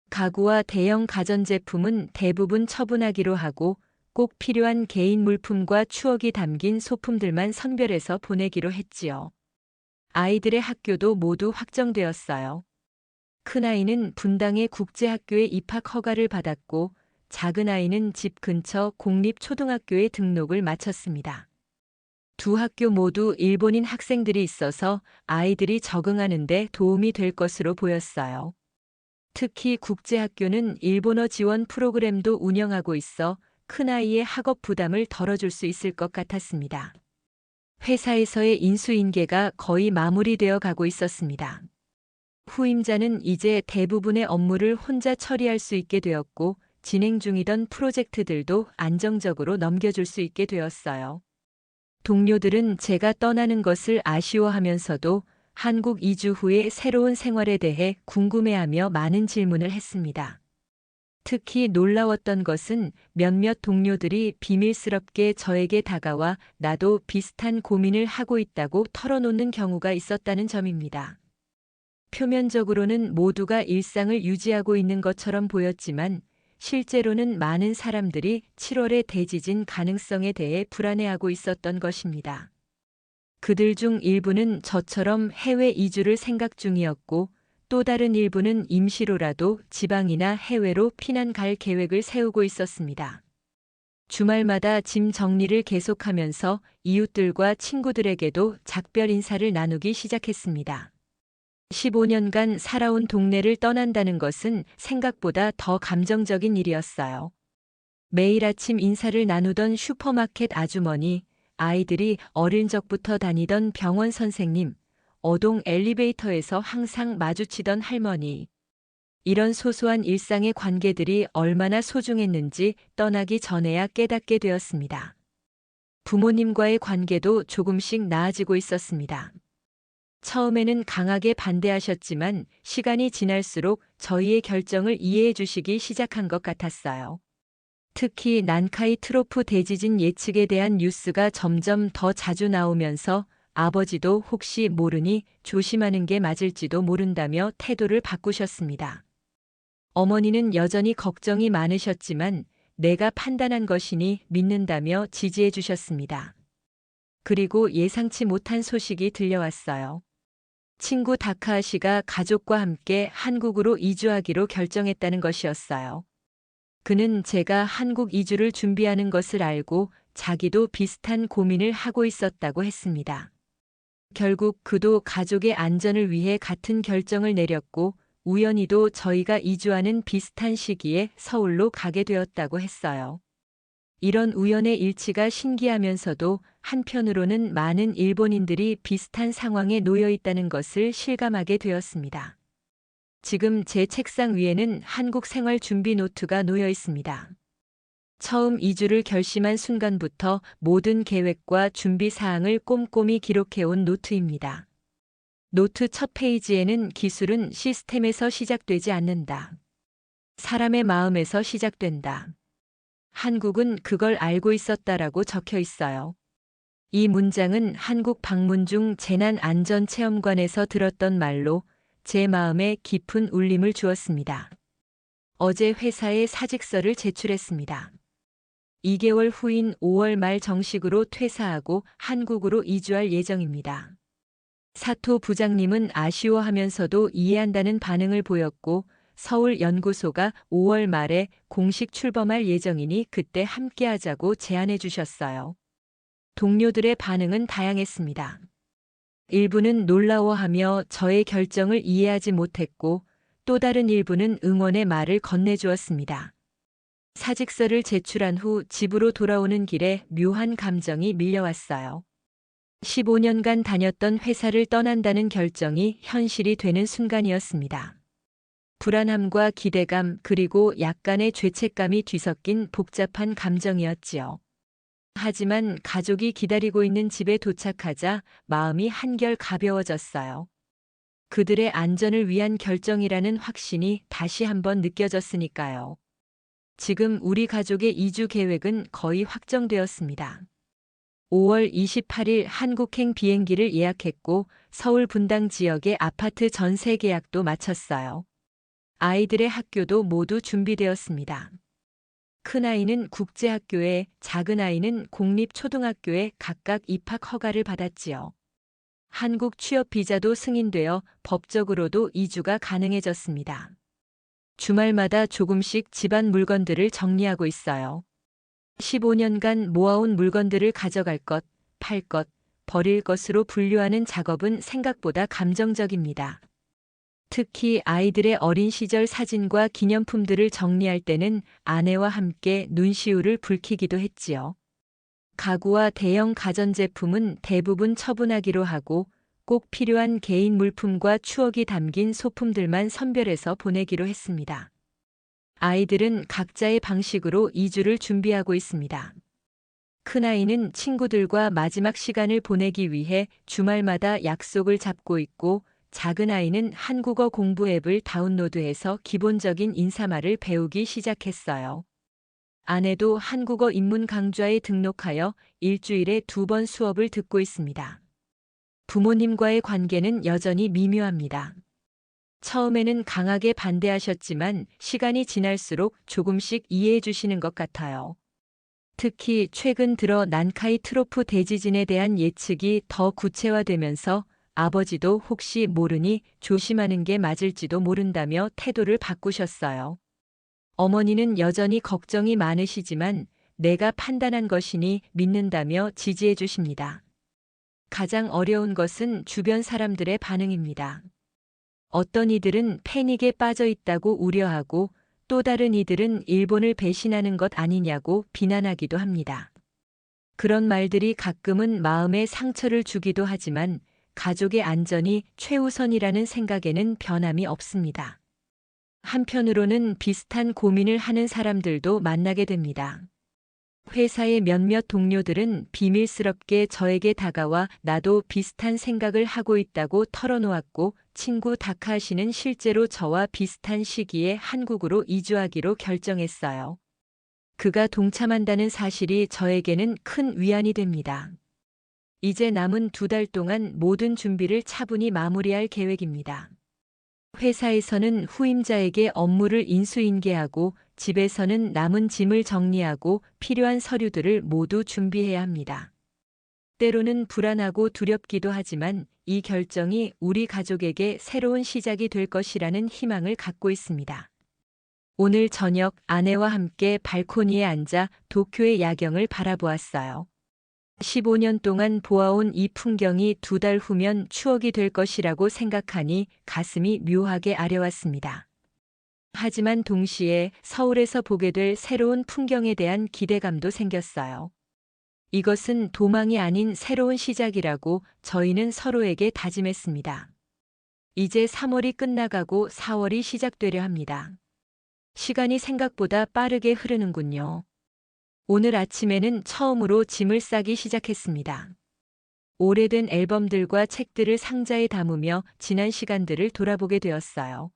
가구와 대형 가전제품은 대부분 처분하기로 하고 꼭 필요한 개인 물품과 추억이 담긴 소품들만 선별해서 보내기로 했지요. 아이들의 학교도 모두 확정되었어요. 큰아이는 분당의 국제학교에 입학 허가를 받았고 작은아이는 집 근처 공립초등학교에 등록을 마쳤습니다. 두 학교 모두 일본인 학생들이 있어서 아이들이 적응하는 데 도움이 될 것으로 보였어요. 특히 국제학교는 일본어 지원 프로그램도 운영하고 있어 큰아이의 학업 부담을 덜어줄 수 있을 것 같았습니다. 회사에서의 인수인계가 거의 마무리되어 가고 있었습니다. 후임자는 이제 대부분의 업무를 혼자 처리할 수 있게 되었고 진행 중이던 프로젝트들도 안정적으로 넘겨줄 수 있게 되었어요. 동료들은 제가 떠나는 것을 아쉬워하면서도 한국 이주 후의 새로운 생활에 대해 궁금해하며 많은 질문을 했습니다. 특히 놀라웠던 것은 몇몇 동료들이 비밀스럽게 저에게 다가와 나도 비슷한 고민을 하고 있다고 털어놓는 경우가 있었다는 점입니다. 표면적으로는 모두가 일상을 유지하고 있는 것처럼 보였지만 실제로는 많은 사람들이 7월의 대지진 가능성에 대해 불안해하고 있었던 것입니다. 그들 중 일부는 저처럼 해외 이주를 생각 중이었고 또 다른 일부는 임시로라도 지방이나 해외로 피난 갈 계획을 세우고 있었습니다. 주말마다 짐 정리를 계속하면서 이웃들과 친구들에게도 작별 인사를 나누기 시작했습니다. 15년간 살아온 동네를 떠난다는 것은 생각보다 더 감정적인 일이었어요. 매일 아침 인사를 나누던 슈퍼마켓 아주머니, 아이들이 어린 적부터 다니던 병원 선생님, 어동 엘리베이터에서 항상 마주치던 할머니. 이런 소소한 일상의 관계들이 얼마나 소중했는지 떠나기 전에야 깨닫게 되었습니다. 부모님과의 관계도 조금씩 나아지고 있었습니다. 처음에는 강하게 반대하셨지만 시간이 지날수록 저희의 결정을 이해해 주시기 시작한 것 같았어요. 특히 난카이 트로프 대지진 예측에 대한 뉴스가 점점 더 자주 나오면서 아버지도 혹시 모르니 조심하는 게 맞을지도 모른다며 태도를 바꾸셨습니다. 어머니는 여전히 걱정이 많으셨지만 내가 판단한 것이니 믿는다며 지지해 주셨습니다. 그리고 예상치 못한 소식이 들려왔어요. 친구 다카하시가 가족과 함께 한국으로 이주하기로 결정했다는 것이었어요. 그는 제가 한국 이주를 준비하는 것을 알고 자기도 비슷한 고민을 하고 있었다고 했습니다. 결국 그도 가족의 안전을 위해 같은 결정을 내렸고 우연히도 저희가 이주하는 비슷한 시기에 서울로 가게 되었다고 했어요. 이런 우연의 일치가 신기하면서도 한편으로는 많은 일본인들이 비슷한 상황에 놓여 있다는 것을 실감하게 되었습니다. 지금 제 책상 위에는 한국 생활 준비 노트가 놓여 있습니다. 처음 이주를 결심한 순간부터 모든 계획과 준비 사항을 꼼꼼히 기록해온 노트입니다. 노트 첫 페이지에는 기술은 시스템에서 시작되지 않는다. 사람의 마음에서 시작된다. 한국은 그걸 알고 있었다라고 적혀 있어요. 이 문장은 한국 방문 중 재난안전체험관에서 들었던 말로 제 마음에 깊은 울림을 주었습니다. 어제 회사에 사직서를 제출했습니다. 2개월 후인 5월 말 정식으로 퇴사하고 한국으로 이주할 예정입니다. 사토 부장님은 아쉬워하면서도 이해한다는 반응을 보였고 서울 연구소가 5월 말에 공식 출범할 예정이니 그때 함께하자고 제안해 주셨어요. 동료들의 반응은 다양했습니다. 일부는 놀라워하며 저의 결정을 이해하지 못했고 또 다른 일부는 응원의 말을 건네주었습니다. 사직서를 제출한 후 집으로 돌아오는 길에 묘한 감정이 밀려왔어요. 15년간 다녔던 회사를 떠난다는 결정이 현실이 되는 순간이었습니다. 불안함과 기대감 그리고 약간의 죄책감이 뒤섞인 복잡한 감정이었지요. 하지만 가족이 기다리고 있는 집에 도착하자 마음이 한결 가벼워졌어요. 그들의 안전을 위한 결정이라는 확신이 다시 한번 느껴졌으니까요. 지금 우리 가족의 이주 계획은 거의 확정되었습니다. 5월 28일 한국행 비행기를 예약했고 서울 분당 지역의 아파트 전세 계약도 마쳤어요. 아이들의 학교도 모두 준비되었습니다. 큰아이는 국제학교에, 작은아이는 공립초등학교에 각각 입학 허가를 받았지요. 한국 취업 비자도 승인되어 법적으로도 이주가 가능해졌습니다. 주말마다 조금씩 집안 물건들을 정리하고 있어요. 15년간 모아온 물건들을 가져갈 것, 팔 것, 버릴 것으로 분류하는 작업은 생각보다 감정적입니다. 특히 아이들의 어린 시절 사진과 기념품들을 정리할 때는 아내와 함께 눈시울을 붉히기도 했지요. 가구와 대형 가전제품은 대부분 처분하기로 하고 꼭 필요한 개인 물품과 추억이 담긴 소품들만 선별해서 보내기로 했습니다. 아이들은 각자의 방식으로 이주를 준비하고 있습니다. 큰아이는 친구들과 마지막 시간을 보내기 위해 주말마다 약속을 잡고 있고 작은아이는 한국어 공부 앱을 다운로드해서 기본적인 인사말을 배우기 시작했어요. 아내도 한국어 입문 강좌에 등록하여 일주일에 2번 수업을 듣고 있습니다. 부모님과의 관계는 여전히 미묘합니다. 처음에는 강하게 반대하셨지만 시간이 지날수록 조금씩 이해해 주시는 것 같아요. 특히 최근 들어 난카이 트로프 대지진에 대한 예측이 더 구체화되면서 아버지도 혹시 모르니 조심하는 게 맞을지도 모른다며 태도를 바꾸셨어요. 어머니는 여전히 걱정이 많으시지만 내가 판단한 것이니 믿는다며 지지해 주십니다. 가장 어려운 것은 주변 사람들의 반응입니다. 어떤 이들은 패닉에 빠져 있다고 우려하고 또 다른 이들은 일본을 배신하는 것 아니냐고 비난하기도 합니다. 그런 말들이 가끔은 마음에 상처를 주기도 하지만 가족의 안전이 최우선이라는 생각에는 변함이 없습니다. 한편으로는 비슷한 고민을 하는 사람들도 만나게 됩니다. 회사의 몇몇 동료들은 비밀스럽게 저에게 다가와 나도 비슷한 생각을 하고 있다고 털어놓았고 친구 다카시는 실제로 저와 비슷한 시기에 한국으로 이주하기로 결정했어요. 그가 동참한다는 사실이 저에게는 큰 위안이 됩니다. 이제 남은 2달 동안 모든 준비를 차분히 마무리할 계획입니다. 회사에서는 후임자에게 업무를 인수인계하고 집에서는 남은 짐을 정리하고 필요한 서류들을 모두 준비해야 합니다. 때로는 불안하고 두렵기도 하지만 이 결정이 우리 가족에게 새로운 시작이 될 것이라는 희망을 갖고 있습니다. 오늘 저녁 아내와 함께 발코니에 앉아 도쿄의 야경을 바라보았어요. 15년 동안 보아온 이 풍경이 2달 후면 추억이 될 것이라고 생각하니 가슴이 묘하게 아려왔습니다. 하지만 동시에 서울에서 보게 될 새로운 풍경에 대한 기대감도 생겼어요. 이것은 도망이 아닌 새로운 시작이라고 저희는 서로에게 다짐했습니다. 이제 3월이 끝나가고 4월이 시작되려 합니다. 시간이 생각보다 빠르게 흐르는군요. 오늘 아침에는 처음으로 짐을 싸기 시작했습니다. 오래된 앨범들과 책들을 상자에 담으며 지난 시간들을 돌아보게 되었어요.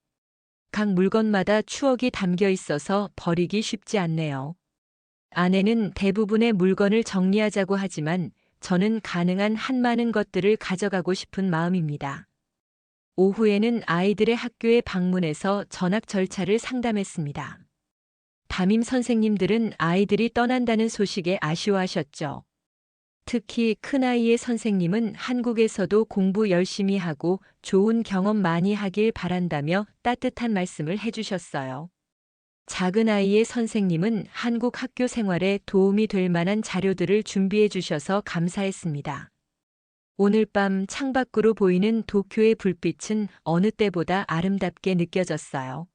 각 물건마다 추억이 담겨 있어서 버리기 쉽지 않네요. 아내는 대부분의 물건을 정리하자고 하지만 저는 가능한 한 많은 것들을 가져가고 싶은 마음입니다. 오후에는 아이들의 학교에 방문해서 전학 절차를 상담했습니다. 담임 선생님들은 아이들이 떠난다는 소식에 아쉬워하셨죠. 특히 큰아이의 선생님은 한국에서도 공부 열심히 하고 좋은 경험 많이 하길 바란다며 따뜻한 말씀을 해주셨어요. 작은아이의 선생님은 한국 학교 생활에 도움이 될 만한 자료들을 준비해 주셔서 감사했습니다. 오늘 밤 창밖으로 보이는 도쿄의 불빛은 어느 때보다 아름답게 느껴졌어요.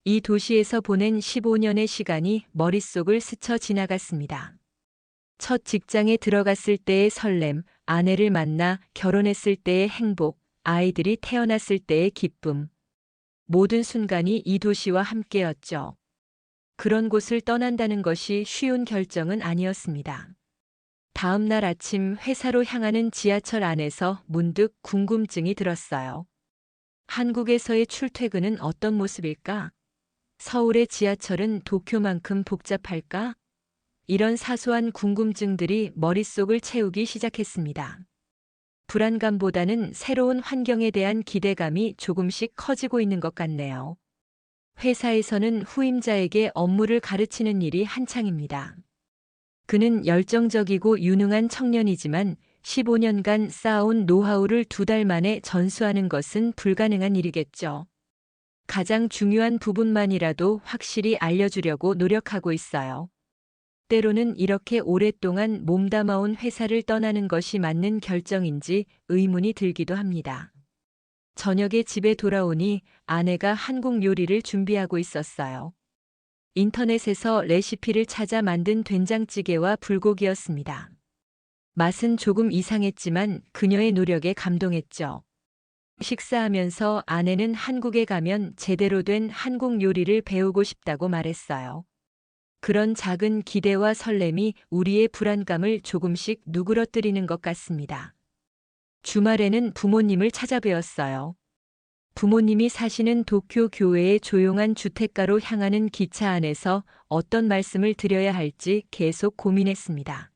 이 도시에서 보낸 15년의 시간이 머릿속을 스쳐 지나갔습니다. 첫 직장에 들어갔을 때의 설렘, 아내를 만나 결혼했을 때의 행복, 아이들이 태어났을 때의 기쁨. 모든 순간이 이 도시와 함께였죠. 그런 곳을 떠난다는 것이 쉬운 결정은 아니었습니다. 다음 날 아침 회사로 향하는 지하철 안에서 문득 궁금증이 들었어요. 한국에서의 출퇴근은 어떤 모습일까? 서울의 지하철은 도쿄만큼 복잡할까? 이런 사소한 궁금증들이 머릿속을 채우기 시작했습니다. 불안감보다는 새로운 환경에 대한 기대감이 조금씩 커지고 있는 것 같네요. 회사에서는 후임자에게 업무를 가르치는 일이 한창입니다. 그는 열정적이고 유능한 청년이지만 15년간 쌓아온 노하우를 2달 만에 전수하는 것은 불가능한 일이겠죠. 가장 중요한 부분만이라도 확실히 알려주려고 노력하고 있어요. 때로는 이렇게 오랫동안 몸담아온 회사를 떠나는 것이 맞는 결정인지 의문이 들기도 합니다. 저녁에 집에 돌아오니 아내가 한국 요리를 준비하고 있었어요. 인터넷에서 레시피를 찾아 만든 된장찌개와 불고기였습니다. 맛은 조금 이상했지만 그녀의 노력에 감동했죠. 식사하면서 아내는 한국에 가면 제대로 된 한국 요리를 배우고 싶다고 말했어요. 그런 작은 기대와 설렘이 우리의 불안감을 조금씩 누그러뜨리는 것 같습니다. 주말에는 부모님을 찾아뵈었어요. 부모님이 사시는 도쿄 교외의 조용한 주택가로 향하는 기차 안에서 어떤 말씀을 드려야 할지 계속 고민했습니다.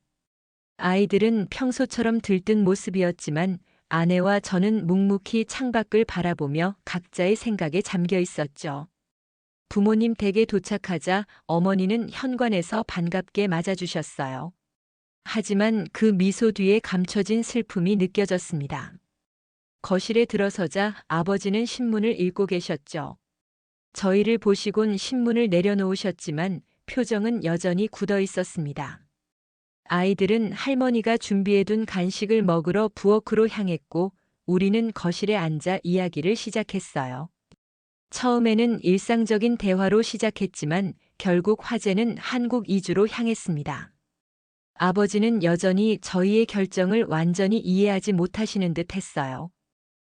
아이들은 평소처럼 들뜬 모습이었지만 아내와 저는 묵묵히 창밖을 바라보며 각자의 생각에 잠겨 있었죠. 부모님 댁에 도착하자 어머니는 현관에서 반갑게 맞아주셨어요. 하지만 그 미소 뒤에 감춰진 슬픔이 느껴졌습니다. 거실에 들어서자 아버지는 신문을 읽고 계셨죠. 저희를 보시곤 신문을 내려놓으셨지만 표정은 여전히 굳어 있었습니다. 아이들은 할머니가 준비해둔 간식을 먹으러 부엌으로 향했고 우리는 거실에 앉아 이야기를 시작했어요. 처음에는 일상적인 대화로 시작했지만 결국 화제는 한국 이주로 향했습니다. 아버지는 여전히 저희의 결정을 완전히 이해하지 못하시는 듯 했어요.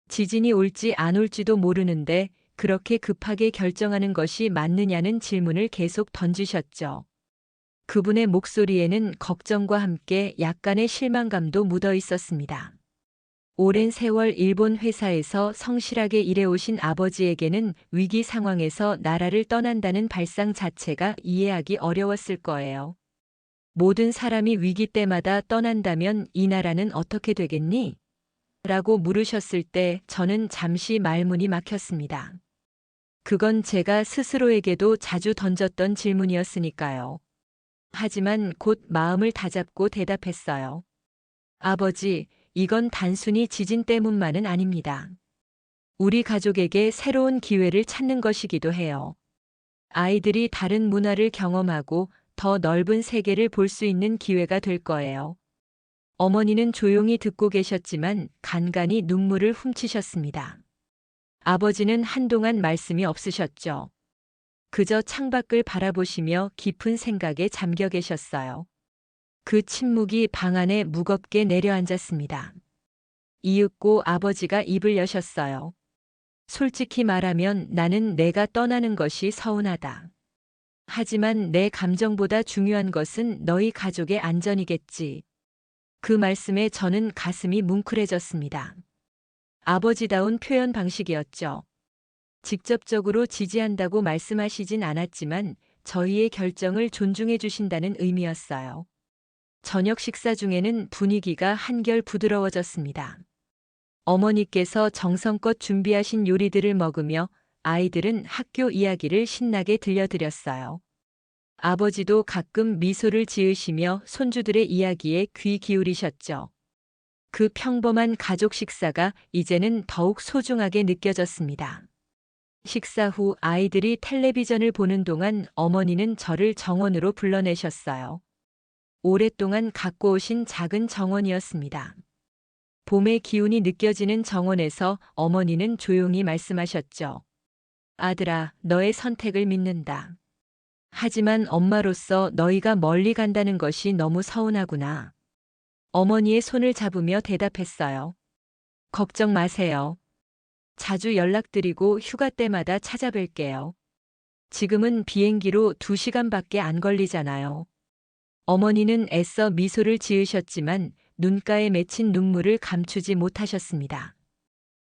지진이 올지 안 올지도 모르는데 그렇게 급하게 결정하는 것이 맞느냐는 질문을 계속 던지셨죠. 그분의 목소리에는 걱정과 함께 약간의 실망감도 묻어 있었습니다. 오랜 세월 일본 회사에서 성실하게 일해오신 아버지에게는 위기 상황에서 나라를 떠난다는 발상 자체가 이해하기 어려웠을 거예요. 모든 사람이 위기 때마다 떠난다면 이 나라는 어떻게 되겠니? 라고 물으셨을 때 저는 잠시 말문이 막혔습니다. 그건 제가 스스로에게도 자주 던졌던 질문이었으니까요. 하지만 곧 마음을 다잡고 대답했어요. 아버지, 이건 단순히 지진 때문만은 아닙니다. 우리 가족에게 새로운 기회를 찾는 것이기도 해요. 아이들이 다른 문화를 경험하고 더 넓은 세계를 볼 수 있는 기회가 될 거예요. 어머니는 조용히 듣고 계셨지만 간간히 눈물을 훔치셨습니다. 아버지는 한동안 말씀이 없으셨죠. 그저 창밖을 바라보시며 깊은 생각에 잠겨 계셨어요. 그 침묵이 방 안에 무겁게 내려앉았습니다. 이윽고 아버지가 입을 여셨어요. 솔직히 말하면 나는 내가 떠나는 것이 서운하다. 하지만 내 감정보다 중요한 것은 너희 가족의 안전이겠지. 그 말씀에 저는 가슴이 뭉클해졌습니다. 아버지다운 표현 방식이었죠. 직접적으로 지지한다고 말씀하시진 않았지만 저희의 결정을 존중해 주신다는 의미였어요. 저녁 식사 중에는 분위기가 한결 부드러워졌습니다. 어머니께서 정성껏 준비하신 요리들을 먹으며 아이들은 학교 이야기를 신나게 들려드렸어요. 아버지도 가끔 미소를 지으시며 손주들의 이야기에 귀 기울이셨죠. 그 평범한 가족 식사가 이제는 더욱 소중하게 느껴졌습니다. 식사 후 아이들이 텔레비전을 보는 동안 어머니는 저를 정원으로 불러내셨어요. 오랫동안 갖고 오신 작은 정원이었습니다. 봄의 기운이 느껴지는 정원에서 어머니는 조용히 말씀하셨죠. 아들아, 너의 선택을 믿는다. 하지만 엄마로서 너희가 멀리 간다는 것이 너무 서운하구나. 어머니의 손을 잡으며 대답했어요. 걱정 마세요. 자주 연락드리고 휴가 때마다 찾아뵐게요. 지금은 비행기로 2시간밖에 안 걸리잖아요. 어머니는 애써 미소를 지으셨지만 눈가에 맺힌 눈물을 감추지 못하셨습니다.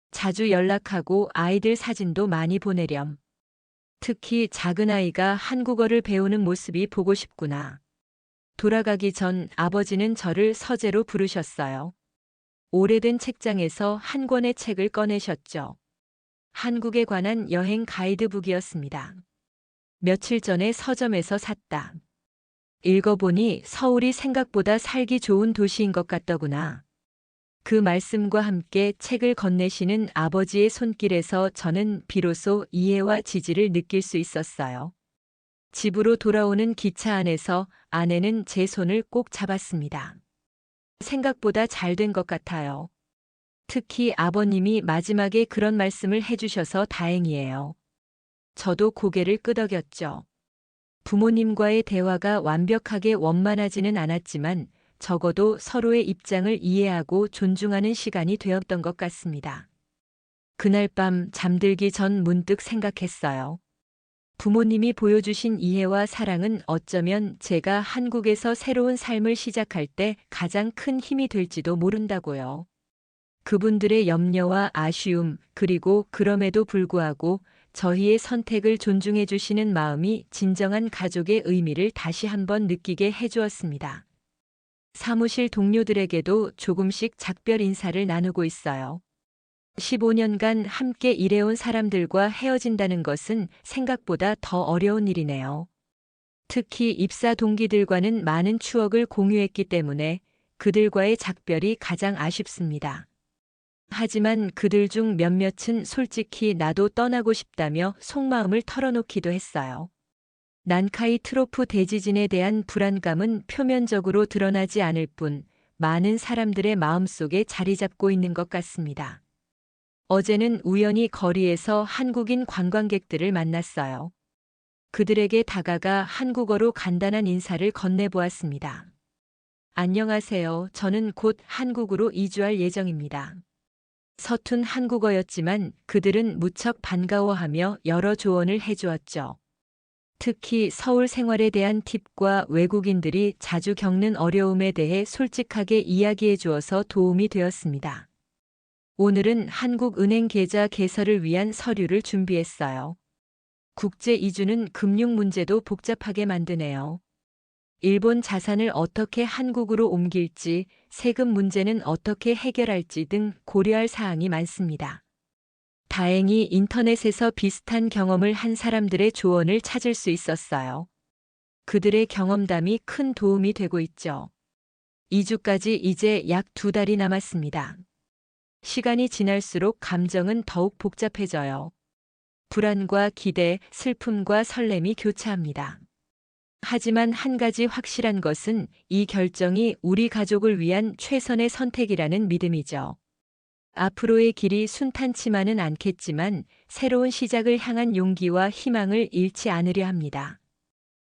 자주 연락하고 아이들 사진도 많이 보내렴. 특히 작은아이가 한국어를 배우는 모습이 보고 싶구나. 돌아가기 전 아버지는 저를 서재로 부르셨어요. 오래된 책장에서 한 권의 책을 꺼내셨죠. 한국에 관한 여행 가이드북이었습니다. 며칠 전에 서점에서 샀다. 읽어보니 서울이 생각보다 살기 좋은 도시인 것 같더구나. 그 말씀과 함께 책을 건네시는 아버지의 손길에서 저는 비로소 이해와 지지를 느낄 수 있었어요. 집으로 돌아오는 기차 안에서 아내는 제 손을 꼭 잡았습니다. 생각보다 잘 된 것 같아요. 특히 아버님이 마지막에 그런 말씀을 해주셔서 다행이에요. 저도 고개를 끄덕였죠. 부모님과의 대화가 완벽하게 원만하지는 않았지만 적어도 서로의 입장을 이해하고 존중하는 시간이 되었던 것 같습니다. 그날 밤 잠들기 전 문득 생각했어요. 부모님이 보여주신 이해와 사랑은 어쩌면 제가 한국에서 새로운 삶을 시작할 때 가장 큰 힘이 될지도 모른다고요. 그분들의 염려와 아쉬움, 그리고 그럼에도 불구하고 저희의 선택을 존중해 주시는 마음이 진정한 가족의 의미를 다시 한번 느끼게 해주었습니다. 사무실 동료들에게도 조금씩 작별 인사를 나누고 있어요. 15년간 함께 일해온 사람들과 헤어진다는 것은 생각보다 더 어려운 일이네요. 특히 입사 동기들과는 많은 추억을 공유했기 때문에 그들과의 작별이 가장 아쉽습니다. 하지만 그들 중 몇몇은 솔직히 나도 떠나고 싶다며 속마음을 털어놓기도 했어요. 난카이 트로프 대지진에 대한 불안감은 표면적으로 드러나지 않을 뿐 많은 사람들의 마음속에 자리 잡고 있는 것 같습니다. 어제는 우연히 거리에서 한국인 관광객들을 만났어요. 그들에게 다가가 한국어로 간단한 인사를 건네보았습니다. 안녕하세요. 저는 곧 한국으로 이주할 예정입니다. 서툰 한국어였지만 그들은 무척 반가워하며 여러 조언을 해주었죠. 특히 서울 생활에 대한 팁과 외국인들이 자주 겪는 어려움에 대해 솔직하게 이야기해 주어서 도움이 되었습니다. 오늘은 한국은행 계좌 개설을 위한 서류를 준비했어요. 국제 이주는 금융 문제도 복잡하게 만드네요. 일본 자산을 어떻게 한국으로 옮길지, 세금 문제는 어떻게 해결할지 등 고려할 사항이 많습니다. 다행히 인터넷에서 비슷한 경험을 한 사람들의 조언을 찾을 수 있었어요. 그들의 경험담이 큰 도움이 되고 있죠. 2주까지 이제 약 2달이 남았습니다. 시간이 지날수록 감정은 더욱 복잡해져요. 불안과 기대, 슬픔과 설렘이 교차합니다. 하지만 한 가지 확실한 것은 이 결정이 우리 가족을 위한 최선의 선택이라는 믿음이죠. 앞으로의 길이 순탄치만은 않겠지만 새로운 시작을 향한 용기와 희망을 잃지 않으려 합니다.